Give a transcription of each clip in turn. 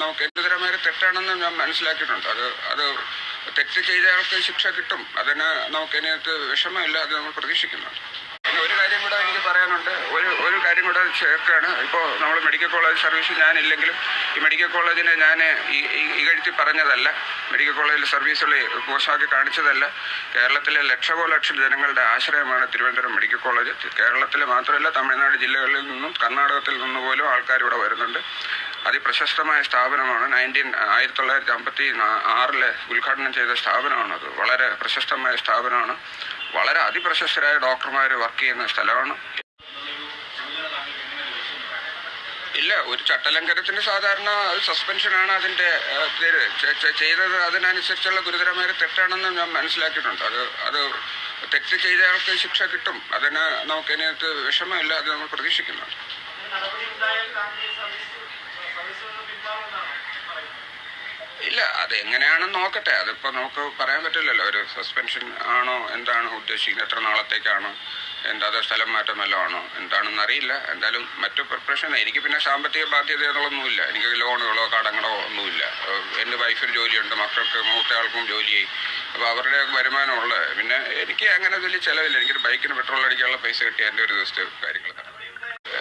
നമുക്ക് ഗുരുതരമായ തെറ്റാണെന്ന് ഞാൻ മനസ്സിലാക്കിയിട്ടുണ്ട്. അത് തെറ്റ് ചെയ്തയാൾക്ക് ശിക്ഷ കിട്ടും. അതിന് നമുക്കതിനകത്ത് വിഷമമില്ല. അത് നമ്മൾ പ്രതീക്ഷിക്കുന്നുണ്ട്. പിന്നെ ഒരു കാര്യം കൂടെ എനിക്ക് പറയാനുണ്ട്. ഒരു കാര്യം കൂടെ ചേർക്കുകയാണ്. ഇപ്പോൾ നമ്മൾ മെഡിക്കൽ കോളേജ് സർവീസ് ഞാനില്ലെങ്കിലും ഈ മെഡിക്കൽ കോളേജിനെ ഞാൻ ഇകഴ്ത്തി പറഞ്ഞതല്ല. മെഡിക്കൽ കോളേജിൽ സർവീസുകൾ മോശമാക്കി കാണിച്ചതല്ല. കേരളത്തിലെ ലക്ഷം ജനങ്ങളുടെ ആശ്രയമാണ് തിരുവനന്തപുരം മെഡിക്കൽ കോളേജ്. കേരളത്തിലെ മാത്രമല്ല, തമിഴ്നാട് ജില്ലകളിൽ നിന്നും കർണാടകത്തിൽ നിന്ന് പോലും ആൾക്കാർ ഇവിടെ വരുന്നുണ്ട്. അതിപ്രശസ്തമായ സ്ഥാപനമാണ്. 1956 ഉദ്ഘാടനം ചെയ്ത സ്ഥാപനമാണത്. വളരെ പ്രശസ്തമായ സ്ഥാപനമാണ്. വളരെ അതിപ്രശസ്തരായ ഡോക്ടർമാർ വർക്ക് ചെയ്യുന്ന സ്ഥലമാണ്. ഇല്ല, ഒരു ചട്ടലംഘനത്തിന് സാധാരണ സസ്പെൻഷനാണ് അതിൻ്റെ ചെയ്തത്. അതിനനുസരിച്ചുള്ള ഗുരുതരമായ തെറ്റാണെന്ന് ഞാൻ മനസ്സിലാക്കിയിട്ടുണ്ട്. അത് തെറ്റ് ചെയ്തയാൾക്ക് ശിക്ഷ കിട്ടും. അതിന് നമുക്കതിനകത്ത് വിഷമമില്ല. അത് നമ്മൾ പ്രതീക്ഷിക്കുന്നുണ്ട്. ഇല്ല, അതെങ്ങനെയാണെന്ന് നോക്കട്ടെ. അതിപ്പോൾ നമുക്ക് പറയാൻ പറ്റില്ലല്ലോ. ഒരു സസ്പെൻഷൻ ആണോ, എന്താണ് ഉദ്ദേശിക്കുന്നത്, എത്ര നാളത്തേക്കാണോ, അത് സ്ഥലം മാറ്റം വല്ലതും ആണോ, എന്താണെന്ന് അറിയില്ല. എന്തായാലും മറ്റു പ്രിപ്പറേഷൻ, എനിക്ക് പിന്നെ സാമ്പത്തിക ബാധ്യതകളൊന്നുമില്ല. എനിക്ക് ലോണുകളോ കടങ്ങളോ ഒന്നുമില്ല. എൻ്റെ വൈഫിന് ജോലിയുണ്ട്, മക്കൾക്ക് മൂത്തയാൾക്കും ജോലിയായി. അപ്പോൾ അവരുടെ വരുമാനമുള്ളത്. പിന്നെ എനിക്ക് അങ്ങനെ വലിയ ചിലവില്ല. എനിക്കൊരു ബൈക്കിന് പെട്രോൾ അടിക്കാനുള്ള പൈസ കിട്ടിയ എൻ്റെ ഒരു ദിവസത്തെ കാര്യങ്ങൾ.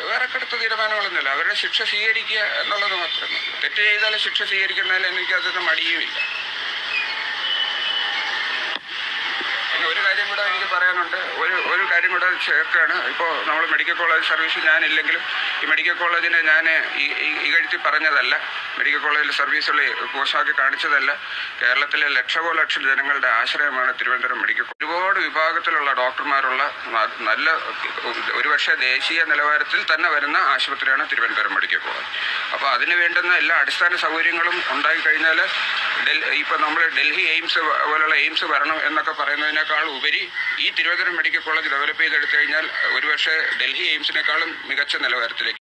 വേറെ കടുത്ത തീരുമാനങ്ങളൊന്നുമില്ല. അവരുടെ ശിക്ഷ സ്വീകരിക്കുക എന്നുള്ളത് മാത്രമേ. തെറ്റ് ചെയ്താൽ ശിക്ഷ സ്വീകരിക്കുന്നതിൽ എനിക്ക് അതിന് മടിയുമില്ല. പിന്നെ ഒരു കാര്യം കൂടെ എനിക്ക് പറയാനുണ്ട്. ഒരു കാര്യം കൂടെ ചേർക്കുകയാണ്. ഇപ്പോൾ നമ്മൾ മെഡിക്കൽ കോളേജ് സർവീസ് ഞാനില്ലെങ്കിലും ഈ മെഡിക്കൽ കോളേജിനെ ഞാൻ ഇകഴ്ത്തി പറഞ്ഞതല്ല. മെഡിക്കൽ കോളേജിൽ സർവീസുകൾ മോശമാക്കി കാണിച്ചതല്ല. കേരളത്തിലെ ലക്ഷം ജനങ്ങളുടെ ആശ്രയമാണ് തിരുവനന്തപുരം മെഡിക്കൽ കോളേജ്. ഒരുപാട് വിഭാഗത്തിലുള്ള ഡോക്ടർമാരുള്ള നല്ല, ഒരുപക്ഷെ ദേശീയ നിലവാരത്തിൽ തന്നെ വരുന്ന ആശുപത്രിയാണ് തിരുവനന്തപുരം മെഡിക്കൽ കോളേജ്. അപ്പോൾ അതിന് വേണ്ടുന്ന എല്ലാ അടിസ്ഥാന സൗകര്യങ്ങളും ഉണ്ടായിക്കഴിഞ്ഞാൽ ഇപ്പോൾ നമ്മൾ ഡൽഹി എയിംസ് പോലുള്ള എയിംസ് വരണം എന്നൊക്കെ പറയുന്നതിനേക്കാൾ ഉപരി ഈ തിരുവനന്തപുരം മെഡിക്കൽ കോളേജ് ഡെവലപ്പ് ചെയ്തെടുത്തു കഴിഞ്ഞാൽ ഒരുപക്ഷെ ഡൽഹി എയിംസിനേക്കാളും മികച്ച നിലവാരത്തിലേക്ക്